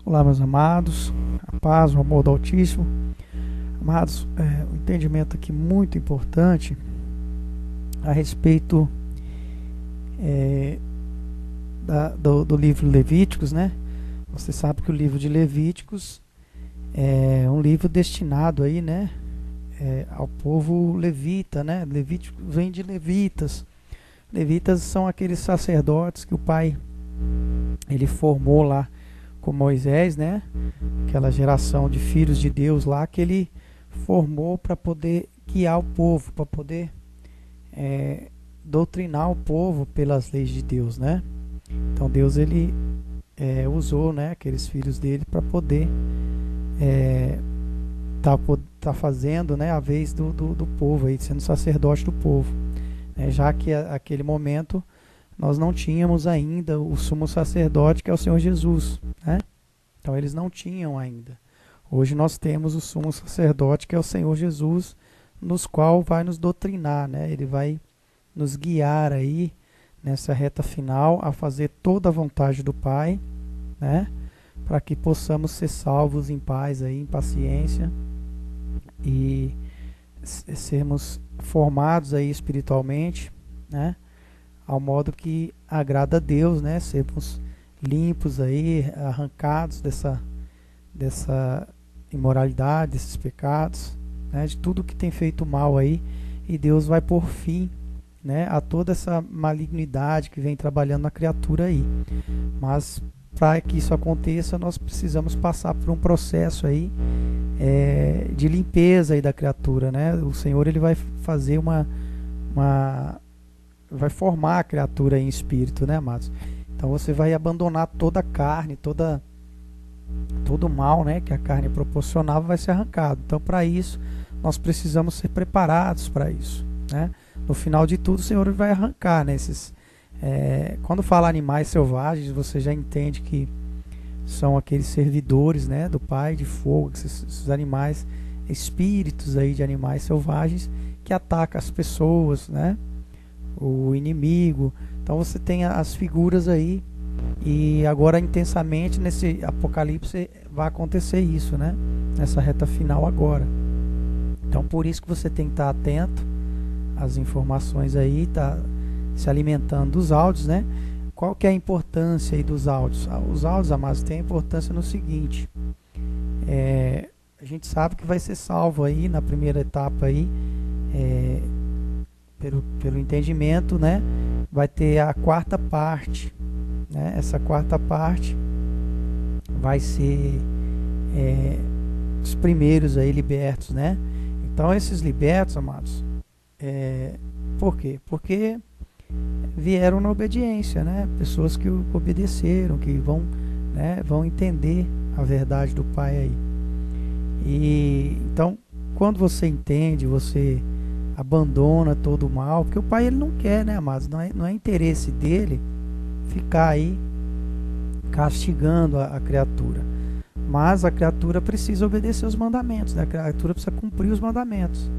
Olá, meus amados, a paz, o amor do Altíssimo. Amados, um entendimento aqui muito importante a respeito do livro Levíticos, né? Você sabe que o livro de Levíticos é um livro destinado aí, né, ao povo levita, né? Levítico vem de levitas. Levitas são aqueles sacerdotes que o pai ele formou lá com Moisés, né? Aquela geração de filhos de Deus lá que ele formou para poder guiar o povo, para poder doutrinar o povo pelas leis de Deus, né? Então Deus ele usou, né, aqueles filhos dele para poder tá fazendo, né, a vez do povo aí, sendo sacerdote do povo, né? Já que aquele momento nós não tínhamos ainda o sumo sacerdote, que é o Senhor Jesus, né? Então eles não tinham ainda. Hoje nós temos o sumo sacerdote, que é o Senhor Jesus, nos qual vai nos doutrinar, né? Ele vai nos guiar aí nessa reta final a fazer toda a vontade do Pai, né? Para que possamos ser salvos em paz aí, em paciência e sermos formados aí espiritualmente, né? Ao modo que agrada a Deus, né? Sermos limpos aí, arrancados dessa imoralidade, desses pecados, né? De tudo que tem feito mal aí, e Deus vai pôr fim, né, a toda essa malignidade que vem trabalhando na criatura aí. Mas para que isso aconteça, nós precisamos passar por um processo aí de limpeza aí da criatura, né? O Senhor ele vai fazer vai formar a criatura em espírito, né, amados? Então você vai abandonar toda a carne, todo o mal, né, que a carne proporcionava vai ser arrancado. Então, para isso, nós precisamos ser preparados para isso, né? No final de tudo, o Senhor vai arrancar, né, quando fala animais selvagens, você já entende que são aqueles servidores, né, do Pai de fogo, esses animais, espíritos aí de animais selvagens que atacam as pessoas, né? O inimigo. Então você tem as figuras aí, e agora intensamente nesse Apocalipse vai acontecer isso, né? Nessa reta final agora. Então por isso que você tem que estar atento às informações aí, tá se alimentando dos áudios, né? Qual que é a importância aí dos áudios? Os áudios, amados, têm a importância no seguinte: a gente sabe que vai ser salvo aí na primeira etapa aí, pelo entendimento, né? Vai ter a quarta parte, né? Essa quarta parte vai ser os primeiros aí libertos, né? Então esses libertos, amados, por quê? Porque vieram na obediência, né? Pessoas que obedeceram, que vão entender a verdade do Pai aí. E então, quando você entende, você abandona todo o mal, porque o Pai ele não quer, né, amados? Não é interesse dele ficar aí castigando a criatura. Mas a criatura precisa obedecer os mandamentos, né? A criatura precisa cumprir os mandamentos.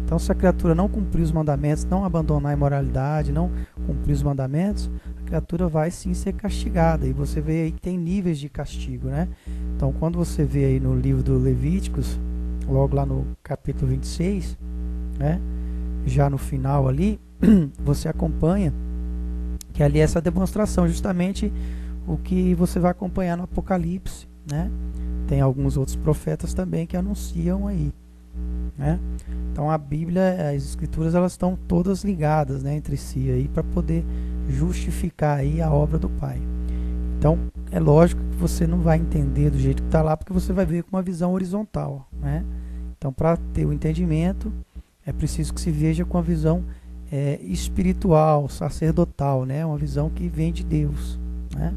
Então, se a criatura não cumprir os mandamentos, não abandonar a imoralidade, não cumprir os mandamentos, a criatura vai sim ser castigada. E você vê aí que tem níveis de castigo, né? Então, quando você vê aí no livro do Levíticos, logo lá no capítulo 26, né? Já no final ali, você acompanha que ali é essa demonstração, justamente o que você vai acompanhar no Apocalipse, né? Tem alguns outros profetas também que anunciam aí, né? Então a Bíblia, as Escrituras, elas estão todas ligadas, né, entre si aí para poder justificar aí a obra do Pai. Então é lógico que você não vai entender do jeito que está lá, porque você vai ver com uma visão horizontal, né? Então para ter o entendimento é preciso que se veja com a visão espiritual, sacerdotal, né? Uma visão que vem de Deus, né?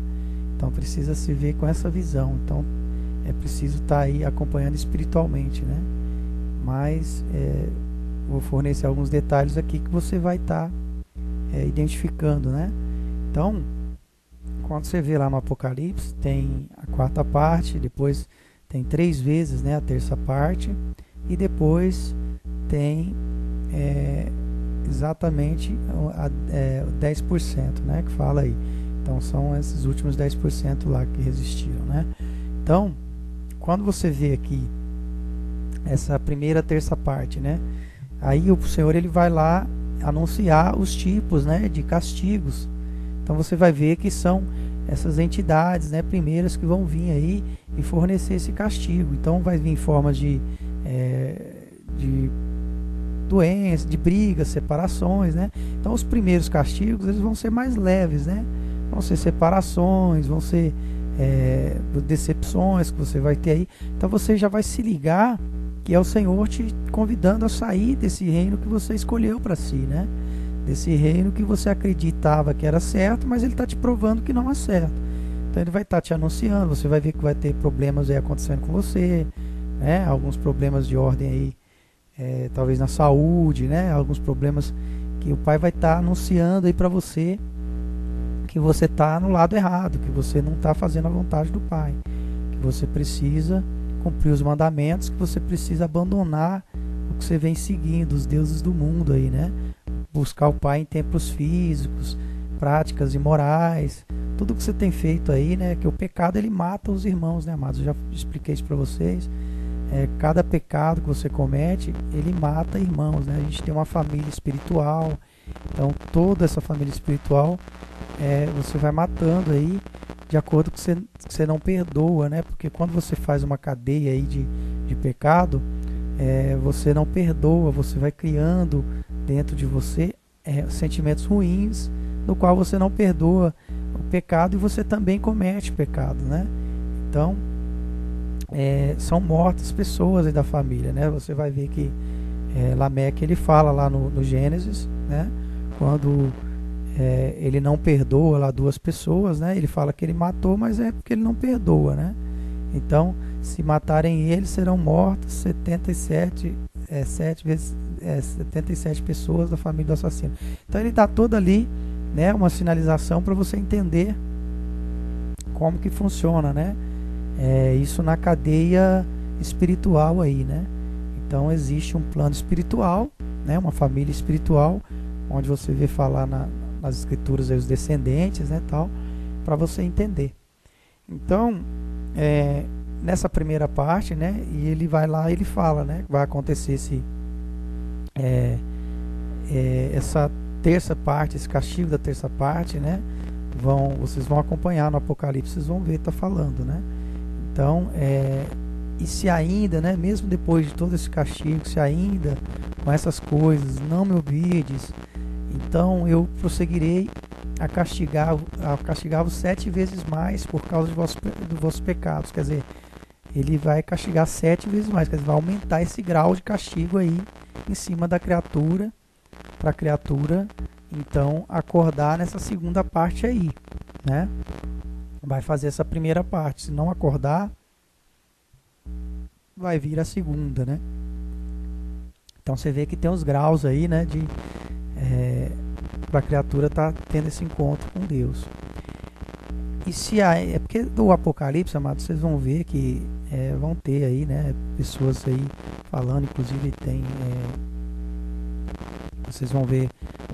Então precisa se ver com essa visão. Então é preciso estar aí acompanhando espiritualmente, né? Mas vou fornecer alguns detalhes aqui que você vai estar identificando, né? Então, quando você vê lá no Apocalipse, tem a quarta parte, depois tem 3 vezes, né, a terça parte, e depois tem exatamente 10%, né, que fala aí. Então são esses últimos 10% lá que resistiram, né? Então, quando você vê aqui essa primeira terça parte, né? Aí o Senhor ele vai lá anunciar os tipos, né, de castigos. Então você vai ver que são essas entidades, né, primeiras que vão vir aí e fornecer esse castigo. Então vai vir em formas de doenças, de brigas, separações, né? Então os primeiros castigos eles vão ser mais leves, né? Vão ser separações, vão ser decepções que você vai ter aí. Então você já vai se ligar que é o Senhor te convidando a sair desse reino que você escolheu para si, né? Desse reino que você acreditava que era certo, mas ele está te provando que não é certo. Então ele vai estar te anunciando, você vai ver que vai ter problemas aí acontecendo com você, né? Alguns problemas de ordem aí, talvez na saúde, né? Alguns problemas que o Pai vai estar anunciando aí para você que você está no lado errado, que você não está fazendo a vontade do Pai, que você precisa cumprir os mandamentos, que você precisa abandonar o que você vem seguindo, os deuses do mundo aí, né? Buscar o Pai em templos físicos, práticas imorais, tudo que você tem feito aí, né? Que o pecado ele mata os irmãos, né, amados? Eu já expliquei isso para vocês. Cada pecado que você comete, ele mata irmãos, né? A gente tem uma família espiritual, então toda essa família espiritual você vai matando aí de acordo com que você não perdoa, né? Porque quando você faz uma cadeia aí de pecado, você não perdoa, você vai criando dentro de você sentimentos ruins, no qual você não perdoa o pecado e você também comete pecado, né? Então, são mortas pessoas aí da família, né? Você vai ver que Lameque ele fala lá no Gênesis, né? Quando ele não perdoa lá duas pessoas, né? Ele fala que ele matou, mas é porque ele não perdoa, né? Então, se matarem ele, serão mortas 77 pessoas da família do assassino. Então ele dá toda ali, né, uma sinalização para você entender como que funciona, né? Isso na cadeia espiritual aí, né? Então existe um plano espiritual, né? Uma família espiritual, onde você vê falar nas escrituras aí, os descendentes, né, tal, para você entender. Então, nessa primeira parte, né, e ele vai lá, ele fala, né, vai acontecer essa terça parte, esse castigo da terça parte, né, vocês vão acompanhar no Apocalipse, vocês vão ver, tá falando, né. Então, e se ainda, né, mesmo depois de todo esse castigo, se ainda com essas coisas não me ouvides, então eu prosseguirei a castigar-vos 7 vezes mais por causa dos vossos pecados. Quer dizer, ele vai castigar 7 vezes mais, quer dizer, vai aumentar esse grau de castigo aí em cima da criatura, para a criatura então acordar nessa segunda parte aí, né? Vai fazer essa primeira parte, se não acordar, vai vir a segunda, né? Então você vê que tem os graus aí, né, para a criatura estar tendo esse encontro com Deus. E se é porque do Apocalipse, amados, vocês vão ver que vão ter aí, né, pessoas aí falando, inclusive tem vocês vão ver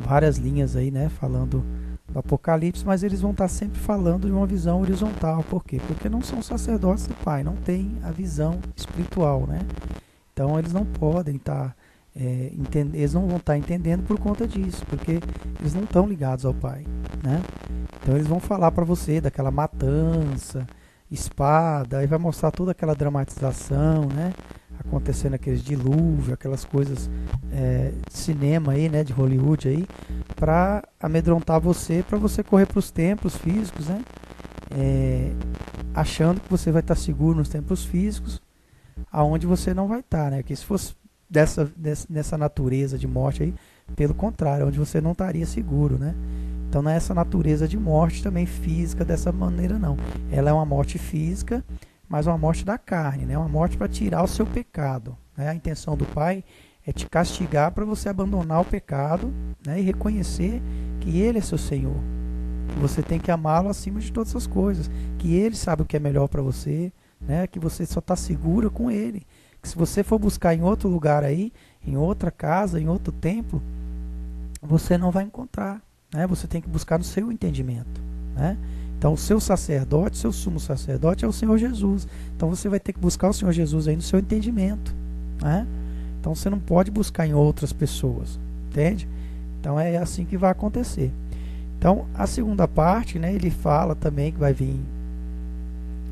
várias linhas aí, né, falando do Apocalipse, mas eles vão estar sempre falando de uma visão horizontal. Por quê? Porque não são sacerdotes do Pai, não tem a visão espiritual, né? Então eles não podem estar eles não vão estar entendendo por conta disso, porque eles não estão ligados ao Pai, né? Então eles vão falar para você daquela matança, espada, aí vai mostrar toda aquela dramatização, né? Acontecendo aqueles dilúvios, aquelas coisas de cinema aí, né? De Hollywood aí, para amedrontar você, para você correr para os templos físicos, né? Achando que você vai estar seguro nos templos físicos, aonde você não vai estar, né? Que se fosse nessa natureza de morte aí, pelo contrário, onde você não estaria seguro, né? Então não é essa natureza de morte também física dessa maneira, não. Ela é uma morte física, mas uma morte da carne, né? Uma morte para tirar o seu pecado, né? A intenção do Pai é te castigar para você abandonar o pecado, né? E reconhecer que Ele é seu Senhor. Você tem que amá-lo acima de todas as coisas, que Ele sabe o que é melhor para você, né? Que você só está seguro com Ele. Que se você for buscar em outro lugar aí, em outra casa, em outro templo, você não vai encontrar, né? Você tem que buscar no seu entendimento, né? Então o seu sacerdote, seu sumo sacerdote é o Senhor Jesus. Então você vai ter que buscar o Senhor Jesus aí no seu entendimento, né? Então você não pode buscar em outras pessoas, entende? Então é assim que vai acontecer. Então a segunda parte, né, ele fala também que vai vir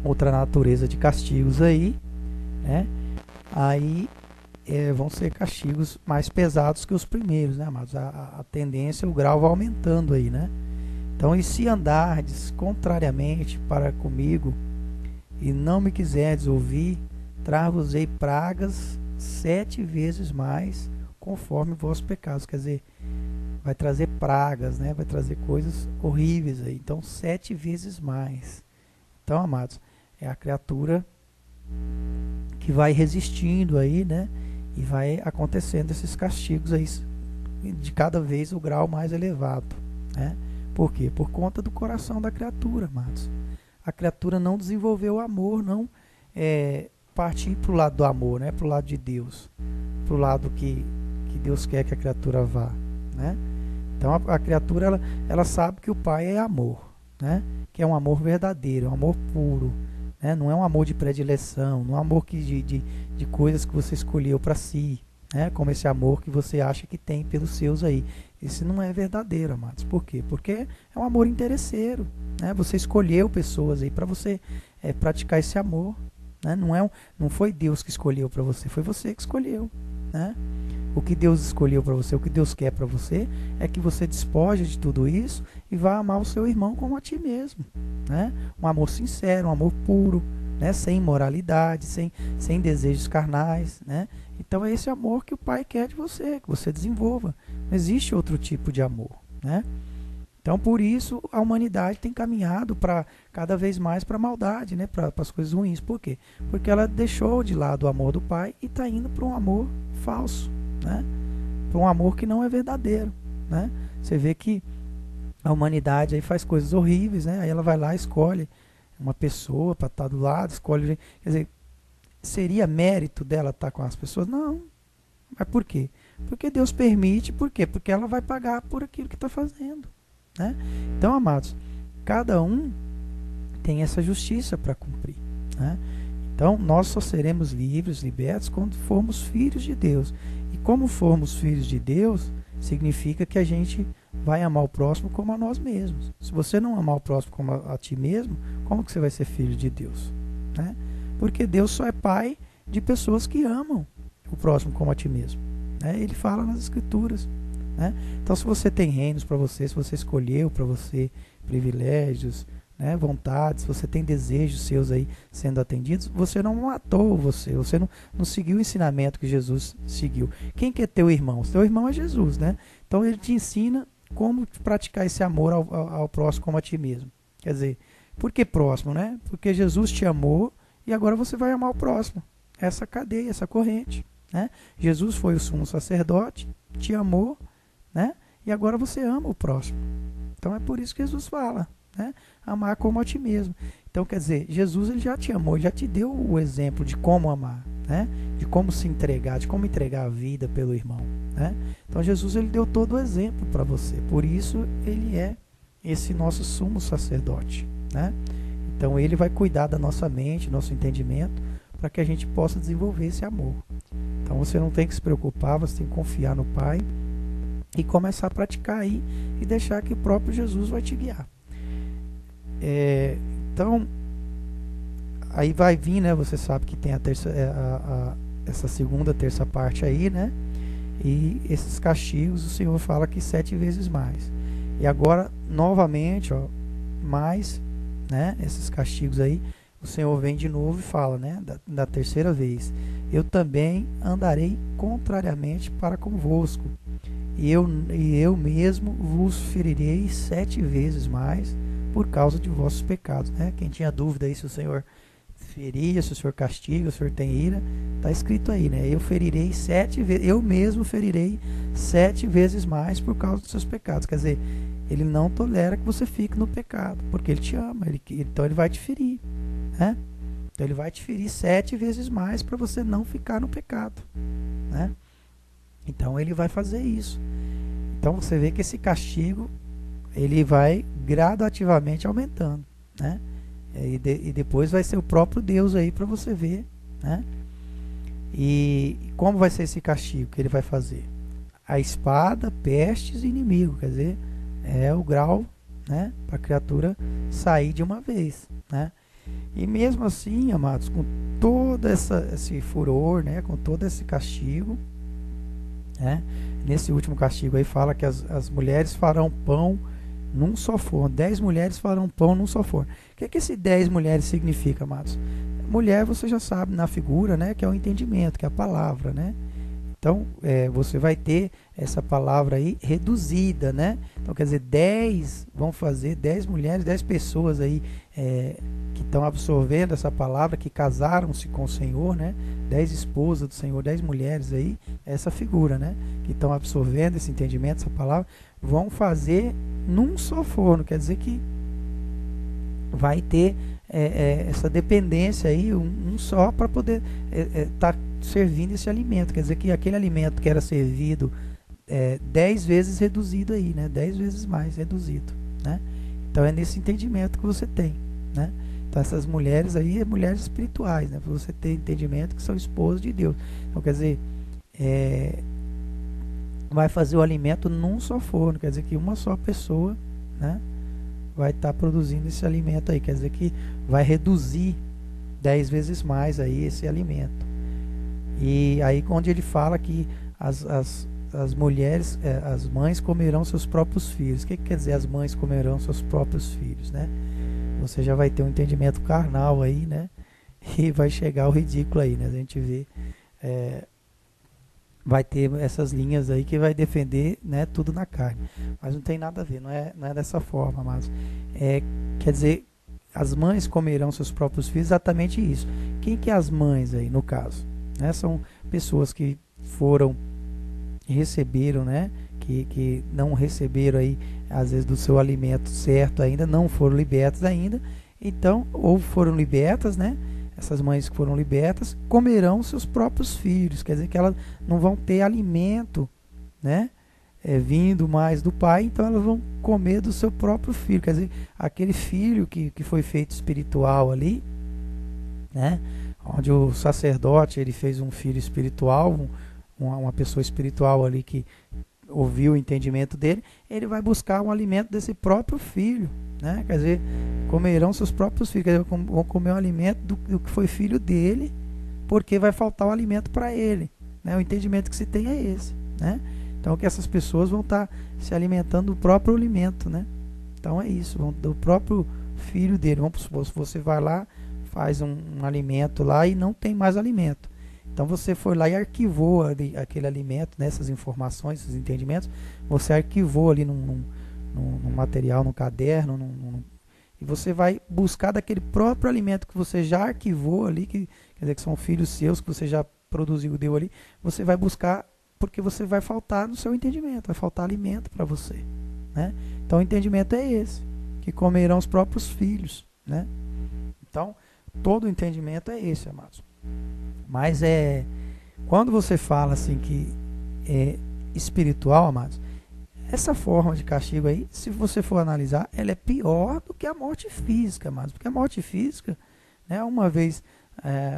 outra natureza de castigos aí, né? Aí vão ser castigos mais pesados que os primeiros, né, amados? A tendência, o grau vai aumentando aí, né? Então, e se andardes contrariamente para comigo e não me quiserdes ouvir, trago-vos-ei pragas 7 vezes mais, conforme vossos pecados. Quer dizer, vai trazer pragas, né? Vai trazer coisas horríveis aí. Então, 7 vezes mais. Então, amados, é a criatura que vai resistindo aí, né? E vai acontecendo esses castigos aí, de cada vez o grau mais elevado, né? Por quê? Por conta do coração da criatura, amados. A criatura não desenvolveu o amor, não partir para o lado do amor, né? Para o lado de Deus, para o lado que Deus quer que a criatura vá, né? Então a criatura ela sabe que o Pai é amor, né? Que é um amor verdadeiro, um amor puro, né? Não é um amor de predileção, não é um amor de coisas que você escolheu para si, né? Como esse amor que você acha que tem pelos seus aí. Esse não é verdadeiro, amados. Por quê? Porque é um amor interesseiro, né? Você escolheu pessoas aí para você praticar esse amor, né? Não foi Deus que escolheu para você, foi você que escolheu, né? O que Deus escolheu para você, o que Deus quer para você é que você despoje de tudo isso e vá amar o seu irmão como a ti mesmo, né? Um amor sincero, um amor puro, né? Sem imoralidade, sem desejos carnais, né? Então é esse amor que o Pai quer de você, que você desenvolva. Não existe outro tipo de amor, né? Então por isso a humanidade tem caminhado para cada vez mais para a maldade, né? Para as coisas ruins. Por quê? Porque ela deixou de lado o amor do Pai e está indo para um amor falso, né? Para um amor que não é verdadeiro, né? Você vê que a humanidade aí faz coisas horríveis, né? Aí ela vai lá e escolhe uma pessoa para estar do lado, escolhe, quer dizer, seria mérito dela estar com as pessoas? Não. Mas por quê? Porque Deus permite, por quê? Porque ela vai pagar por aquilo que está fazendo, né? Então, amados, cada um tem essa justiça para cumprir, né? Então, nós só seremos livres, libertos, quando formos filhos de Deus. E como formos filhos de Deus, significa que a gente vai amar o próximo como a nós mesmos. Se você não amar o próximo como a ti mesmo, como que você vai ser filho de Deus, né? Porque Deus só é pai de pessoas que amam o próximo como a ti mesmo, né? Ele fala nas Escrituras, né? Então, se você tem reinos para você, se você escolheu para você privilégios, né, vontades, você tem desejos seus aí sendo atendidos, você não matou você não seguiu o ensinamento que Jesus seguiu. Quem que é teu irmão? Teu irmão é Jesus, né? Então ele te ensina como praticar esse amor ao próximo como a ti mesmo. Quer dizer, por que próximo, né? Porque Jesus te amou e agora você vai amar o próximo. Essa cadeia, essa corrente, né? Jesus foi o sumo sacerdote, te amou, né? E agora você ama o próximo. Então é por isso que Jesus fala, né? Amar como a ti mesmo. Então, quer dizer, Jesus ele já te amou, já te deu o exemplo de como amar, né? De como se entregar, de como entregar a vida pelo irmão, né? Então, Jesus ele deu todo o exemplo para você. Por isso, ele é esse nosso sumo sacerdote, né? Então, ele vai cuidar da nossa mente, nosso entendimento, para que a gente possa desenvolver esse amor. Então, você não tem que se preocupar, você tem que confiar no Pai e começar a praticar aí e deixar que o próprio Jesus vai te guiar. Então, aí vai vir, né? Você sabe que tem essa segunda, terça parte aí, né? E esses castigos, o Senhor fala que 7 vezes mais. E agora, novamente, ó, mais, né? Esses castigos aí, o Senhor vem de novo e fala, né? Da terceira vez: eu também andarei contrariamente para convosco, e eu mesmo vos ferirei 7 vezes mais por causa de vossos pecados, né? Quem tinha dúvida aí se o Senhor feria, se o Senhor castiga, se o Senhor tem ira, está escrito aí, né? Eu ferirei 7 vezes, eu mesmo ferirei 7 vezes mais por causa dos seus pecados. Quer dizer, ele não tolera que você fique no pecado, porque ele te ama, então ele vai te ferir, né? Então ele vai te ferir 7 vezes mais para você não ficar no pecado, né? Então ele vai fazer isso. Então você vê que esse castigo ele vai gradativamente aumentando, né? E depois vai ser o próprio Deus aí para você ver, né? E como vai ser esse castigo que ele vai fazer? A espada, pestes e inimigo, quer dizer, é o grau, né, para a criatura sair de uma vez, né? E mesmo assim, amados, com todo esse furor, né, com todo esse castigo, né, nesse último castigo aí fala que as mulheres farão pão num só forno. 10 mulheres farão pão num só forno. O que esse 10 mulheres significa, amados? Mulher, você já sabe na figura, né, que é o entendimento, que é a palavra, né? Então, você vai ter essa palavra aí reduzida, né? Então, quer dizer, 10 vão fazer, 10 mulheres, 10 pessoas aí que estão absorvendo essa palavra, que casaram-se com o Senhor, né? 10 esposas do Senhor, 10 mulheres aí, essa figura, né? Que estão absorvendo esse entendimento, essa palavra, vão fazer num só forno. Quer dizer que vai ter essa dependência aí, um só, para poder estar servindo esse alimento. Quer dizer que aquele alimento que era servido 10 vezes reduzido aí, né? 10 vezes mais reduzido, né? Então é nesse entendimento que você tem, né? Então essas mulheres aí, mulheres espirituais, né? Para você ter entendimento que são esposas de Deus. Então quer dizer, vai fazer o alimento num só forno. Quer dizer que uma só pessoa, né, vai estar produzindo esse alimento aí. Quer dizer que vai reduzir 10 vezes mais aí esse alimento. E aí onde ele fala que as mulheres, as mães comerão seus próprios filhos. O que quer dizer as mães comerão seus próprios filhos, né? Você já vai ter um entendimento carnal aí, né? E vai chegar ao ridículo aí, né? A gente vê, vai ter essas linhas aí que vai defender, né, tudo na carne. Mas não tem nada a ver, não é dessa forma, mas quer dizer, as mães comerão seus próprios filhos, exatamente isso. Quem que é as mães aí, no caso? São pessoas que receberam, né, que não receberam aí, às vezes, do seu alimento certo ainda, não foram libertas ainda, então, ou foram libertas, né, essas mães que foram libertas, comerão seus próprios filhos. Quer dizer que elas não vão ter alimento, né, vindo mais do pai, então elas vão comer do seu próprio filho. Quer dizer, aquele filho que foi feito espiritual ali, né, onde o sacerdote ele fez um filho espiritual, uma pessoa espiritual ali que ouviu o entendimento dele, ele vai buscar um alimento desse próprio filho, né? Quer dizer, comerão seus próprios filhos, quer dizer, vão comer um alimento do que foi filho dele, porque vai faltar o alimento para ele, né? O entendimento que se tem é esse, né? Então que essas pessoas vão estar se alimentando do próprio alimento, né? Então é isso, do próprio filho dele. Vamos supor, se você vai lá, faz um alimento lá e não tem mais alimento. Então você foi lá e arquivou ali aquele alimento, né, essas informações, esses entendimentos, você arquivou ali num material, num caderno, e você vai buscar daquele próprio alimento que você já arquivou ali, que quer dizer que são filhos seus, que você já produziu, deu ali, você vai buscar, porque você vai faltar no seu entendimento, vai faltar alimento para você, né? Então o entendimento é esse, que comerão os próprios filhos, né? Então todo o entendimento é esse, amados. Mas quando você fala assim que é espiritual, amados, essa forma de castigo aí, se você for analisar, ela é pior do que a morte física, amados. Porque a morte física, né, uma vez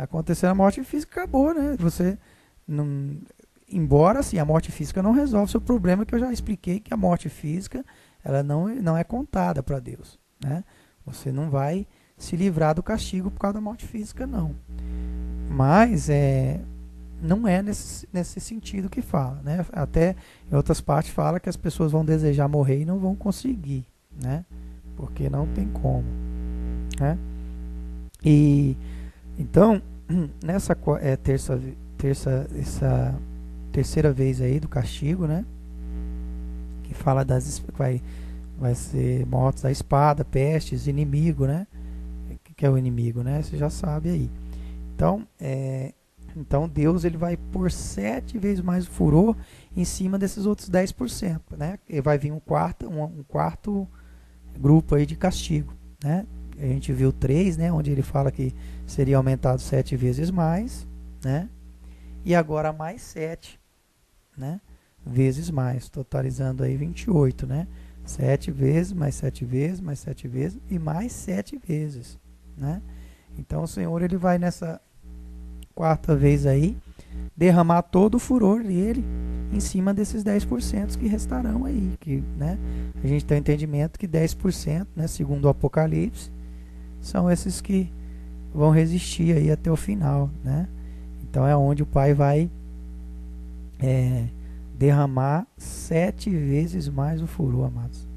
acontecendo a morte física, acabou, né? Você não, embora assim, a morte física não resolve o seu problema, que eu já expliquei que a morte física ela não é contada para Deus, né? Você não vai se livrar do castigo por causa da morte física, não. Mas não é nesse sentido que fala, né? Até em outras partes fala que as pessoas vão desejar morrer e não vão conseguir, né? Porque não tem como, né? E então nessa essa terceira vez aí do castigo, né? Que fala vai ser mortos da espada, pestes, inimigo, né? Que é o inimigo, né? Você já sabe aí. Então Deus ele vai pôr 7 vezes mais furor em cima desses outros 10%, né? E vai vir um quarto grupo aí de castigo, né? A gente viu 3, né? Onde ele fala que seria aumentado 7 vezes mais, né? E agora mais 7, né? Vezes mais, totalizando aí 28, né? 7 vezes, mais 7 vezes, mais 7 vezes e mais 7 vezes, né? Então o Senhor, ele vai nessa quarta vez aí derramar todo o furor dele em cima desses 10% que restarão aí, que, né, a gente tem o entendimento que 10%, né, segundo o Apocalipse, são esses que vão resistir aí até o final, né? Então é onde o Pai vai derramar 7 vezes mais o furor, amados.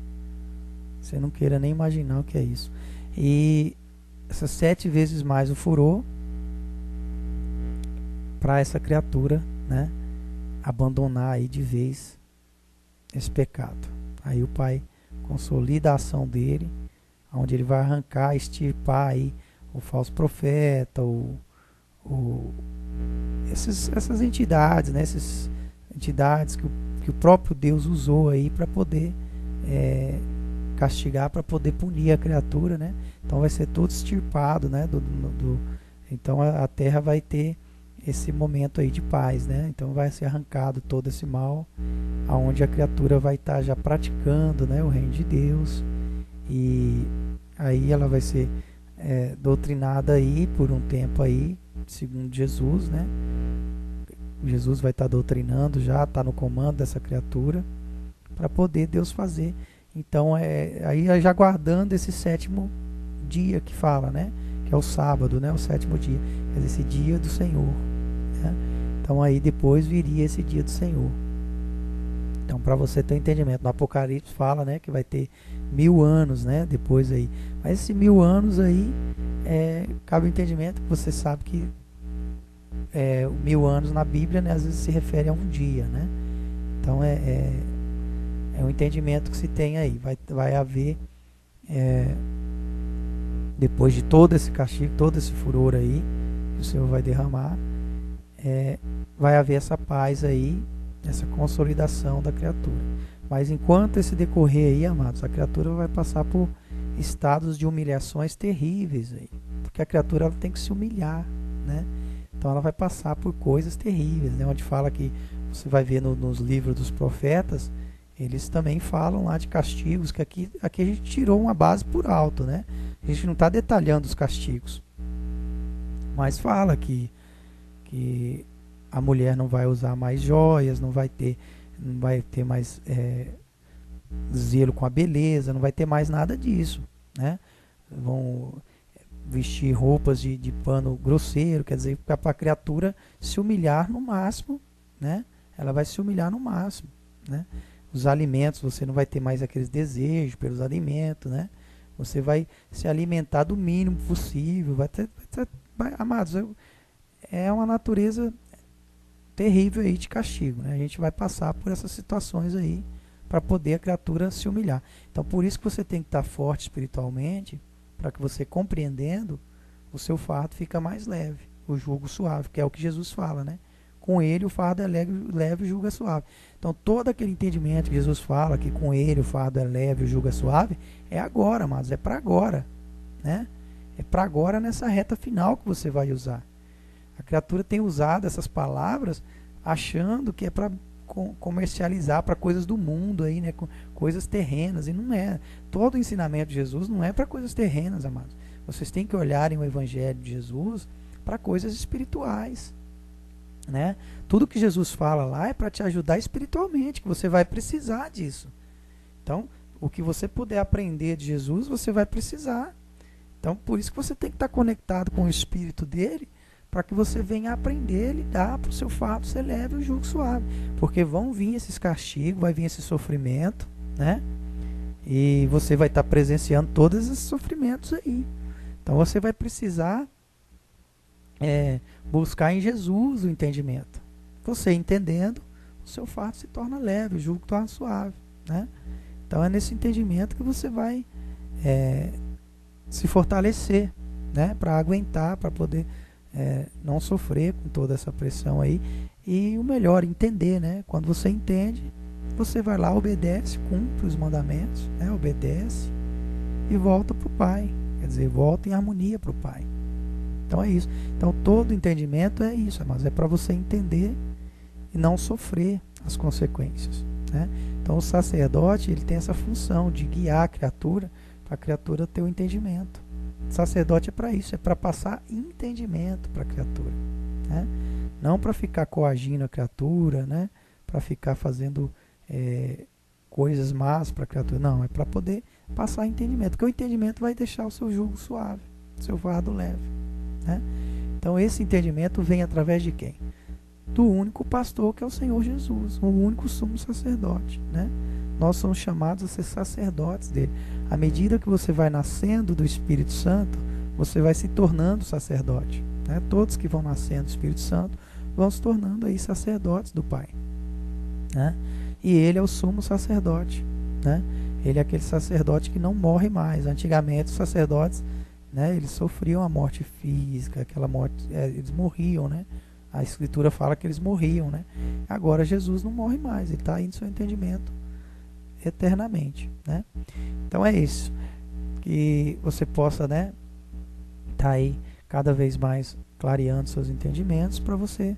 Você não queira nem imaginar o que é isso. E essas 7 vezes mais o furor para essa criatura, né, abandonar aí de vez esse pecado. Aí o Pai consolida a ação dele, onde ele vai arrancar, extirpar aí o falso profeta, essas entidades, né, essas entidades que o próprio Deus usou aí para poder castigar, para poder punir a criatura, né? Então vai ser tudo extirpado, né? Então a terra vai ter esse momento aí de paz, né? Então vai ser arrancado todo esse mal, aonde a criatura vai estar já praticando, né, o reino de Deus, e aí ela vai ser doutrinada aí por um tempo aí, segundo Jesus, né? Jesus vai estar doutrinando, já está no comando dessa criatura, para poder Deus fazer. Então aí já guardando esse 7º dia que fala, né? Que é o sábado, né? O 7º dia, quer dizer, esse dia do Senhor, né? Então aí depois viria esse dia do Senhor. Então, para você ter entendimento, no Apocalipse fala, né, que vai ter 1000 anos, né, depois aí. Mas esses 1000 anos aí, cabe o entendimento que você sabe que 1000 anos na Bíblia, né, às vezes se refere a um dia, né? Então é um entendimento que se tem aí. Vai haver, depois de todo esse castigo, todo esse furor aí, que o Senhor vai derramar, vai haver essa paz aí, essa consolidação da criatura. Mas enquanto esse decorrer aí, amados, a criatura vai passar por estados de humilhações terríveis aí, porque a criatura ela tem que se humilhar, né? Então ela vai passar por coisas terríveis, né? Onde fala que você vai ver nos livros dos profetas, eles também falam lá de castigos, que aqui a gente tirou uma base por alto, né? A gente não está detalhando os castigos, mas fala que a mulher não vai usar mais joias, não vai ter mais zelo com a beleza, não vai ter mais nada disso, né? Vão vestir roupas de pano grosseiro, quer dizer, para a criatura se humilhar no máximo, né? Ela vai se humilhar no máximo, né? Os alimentos, você não vai ter mais aqueles desejos pelos alimentos, né? Você vai se alimentar do mínimo possível, amados, é uma natureza terrível aí de castigo, né? A gente vai passar por essas situações aí para poder a criatura se humilhar. Então por isso que você tem que estar forte espiritualmente, para que você, compreendendo, o seu fardo fica mais leve, o jugo suave, que é o que Jesus fala, né? Com ele o fardo é leve e o jugo é suave. Então todo aquele entendimento que Jesus fala, que com ele o fardo é leve e o jugo é suave, é agora, mas é para agora, né? É para agora, nessa reta final que você vai usar. A criatura tem usado essas palavras achando que é para comercializar para coisas do mundo aí, né, coisas terrenas, e não é. Todo o ensinamento de Jesus não é para coisas terrenas, amados. Vocês têm que olharem o evangelho de Jesus para coisas espirituais, né? Tudo que Jesus fala lá é para te ajudar espiritualmente, que você vai precisar disso. Então, o que você puder aprender de Jesus, você vai precisar. Então, por isso que você tem que estar conectado com o Espírito dele, para que você venha aprender a lidar para o seu fardo ser leve e o jugo suave. Porque vão vir esses castigos, vai vir esse sofrimento, né? E você vai estar presenciando todos esses sofrimentos aí. Então você vai precisar buscar em Jesus o entendimento. Você entendendo, o seu fardo se torna leve, o jugo torna suave, né? Então é nesse entendimento que você vai se fortalecer, né? Para aguentar, para poder não sofrer com toda essa pressão aí. E o melhor, entender, né? Quando você entende, você vai lá, obedece, cumpre os mandamentos, né? Obedece e volta para o Pai. Quer dizer, volta em harmonia para o Pai. Então é isso. Então todo entendimento é isso, mas é para você entender e não sofrer as consequências, né? Então o sacerdote, ele tem essa função de guiar a criatura, para a criatura ter o entendimento. O sacerdote é para isso, é para passar entendimento para a criatura, né? Não para ficar coagindo a criatura, né? Para ficar fazendo coisas más para a criatura. Não, é para poder passar entendimento, porque o entendimento vai deixar o seu jugo suave, o seu fardo leve, né? Então esse entendimento vem através de quem? Do único pastor, que é o Senhor Jesus, o único sumo sacerdote, né? Nós somos chamados a ser sacerdotes dele. À medida que você vai nascendo do Espírito Santo, você vai se tornando sacerdote, né? Todos que vão nascendo do Espírito Santo vão se tornando aí sacerdotes do Pai, né? E ele é o sumo sacerdote, né? Ele é aquele sacerdote que não morre mais. Antigamente os sacerdotes, né, eles sofriam a morte física, aquela morte, eles morriam, né? A Escritura fala que eles morriam, né? Agora Jesus não morre mais, ele está aí no seu entendimento eternamente, né? Então é isso, que você possa, né, tá aí cada vez mais clareando seus entendimentos, para você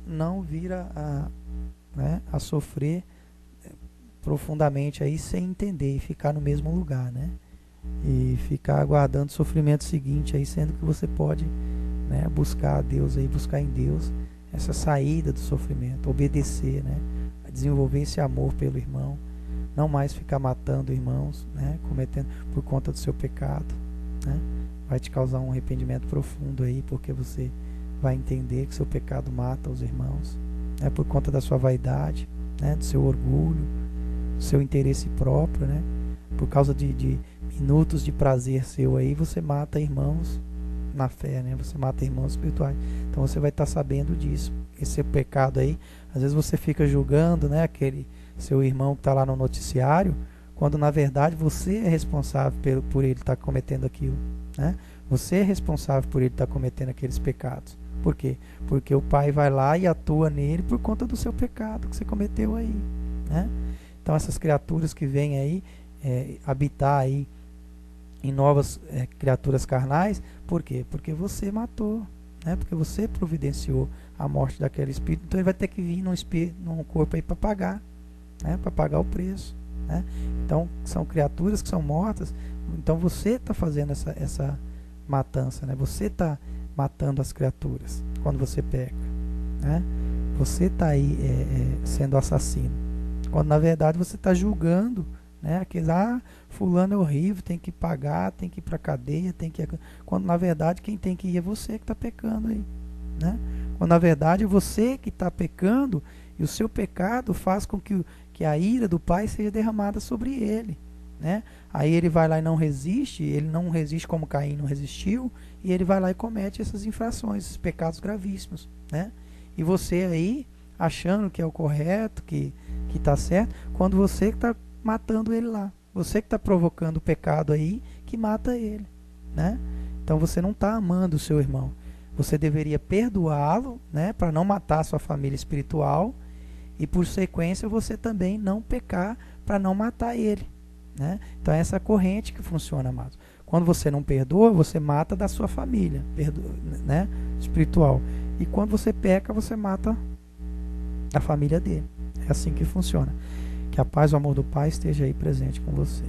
não vir né, a sofrer profundamente aí sem entender e ficar no mesmo lugar, né? E ficar aguardando o sofrimento seguinte aí, sendo que você pode, né, buscar a Deus aí, buscar em Deus essa saída do sofrimento, obedecer, né, desenvolver esse amor pelo irmão, não mais ficar matando irmãos, né, cometendo por conta do seu pecado, né? Vai te causar um arrependimento profundo aí, porque você vai entender que seu pecado mata os irmãos, né, por conta da sua vaidade, né, do seu orgulho, do seu interesse próprio, né, por causa de minutos de prazer seu aí, você mata irmãos na fé, né? Você mata irmãos espirituais. Então você vai estar sabendo disso. Esse pecado aí, às vezes você fica julgando, né, aquele seu irmão que está lá no noticiário, quando na verdade você é responsável por ele estar cometendo aquilo, né? Você é responsável por ele estar cometendo aqueles pecados. Por quê? Porque o Pai vai lá e atua nele por conta do seu pecado que você cometeu aí, né? Então essas criaturas que vêm aí habitar aí em novas criaturas carnais, por quê? Porque você matou, né? Porque você providenciou a morte daquele espírito, então ele vai ter que vir num corpo aí para pagar, né? Para pagar o preço, né? Então são criaturas que são mortas, então você está fazendo essa matança, né? Você está matando as criaturas quando você peca, né? Você está aí sendo assassino, quando na verdade você está julgando, né? Aqueles, fulano é horrível, tem que pagar, tem que ir para a cadeia, quando na verdade quem tem que ir é você que está pecando aí, né? Quando na verdade é você que está pecando, e o seu pecado faz com que a ira do Pai seja derramada sobre ele, né? Aí ele vai lá e não resiste, ele não resiste como Caim não resistiu, e ele vai lá e comete essas infrações, esses pecados gravíssimos, né? E você aí achando que é o correto, que está certo, quando você que está matando ele lá, você que está provocando o pecado aí que mata ele, né? Então você não está amando o seu irmão, você deveria perdoá-lo, né, para não matar a sua família espiritual, e por sequência você também não pecar para não matar ele, né? Então é essa corrente que funciona, amados. Quando você não perdoa, você mata da sua família, né, espiritual, e quando você peca, você mata a família dele. É assim que funciona. Que a paz e o amor do Pai esteja aí presente com você.